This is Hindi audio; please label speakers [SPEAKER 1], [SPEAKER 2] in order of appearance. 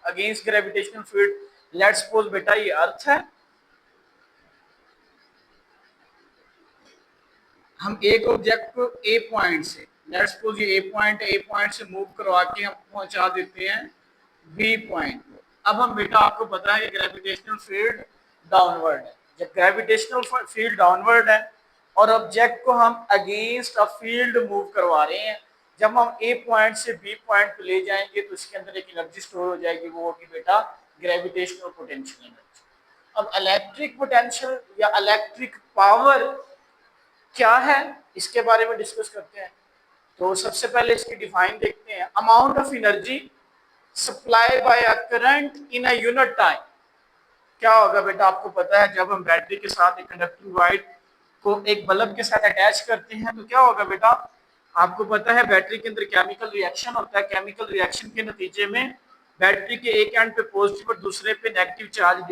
[SPEAKER 1] Against gravitational field. Let's suppose बेटा ये अर्थ है, हम एक ऑब्जेक्ट को ए पॉइंट से, लेट्स सपोज ये ए पॉइंट से मूव करवा के हम पहुंचा देते हैं बी पॉइंट को। अब हम बेटा आपको पता है कि ग्रेविटेशनल फील्ड डाउनवर्ड है। जब ग्रेविटेशनल फील्ड डाउनवर्ड है और ऑब्जेक्ट को हम अगेंस्ट अ फील्ड मूव करवा रहे हैं, जब हम ए पॉइंट से बी पॉइंट पे ले जाएंगे तो इसके अंदर एक एनर्जी स्टोर हो जाएगी, वो होगी बेटा ग्रेविटेशनल पोटेंशियल एनर्जी। अब इलेक्ट्रिक पोटेंशियल या इलेक्ट्रिक पावर क्या है, इसके बारे में डिस्कस करते हैं। तो सबसे पहले इसकी डिफाइन देखते हैं। Amount of energy supply bye a current in a unit time. क्या होगा बेटा, आपको पता है जब हम बैटरी के साथ एक कंडक्टिंग वायर को एक बल्ब के साथ अटैच करते हैं तो क्या होगा बेटा, आपको पता है बैटरी के अंदर केमिकल रिएक्शन होता है। केमिकल रिएक्शन के नतीजे में बैटरी के एक एंड पे पॉजिटिव और दूसरे पे नेगेटिव चार्ज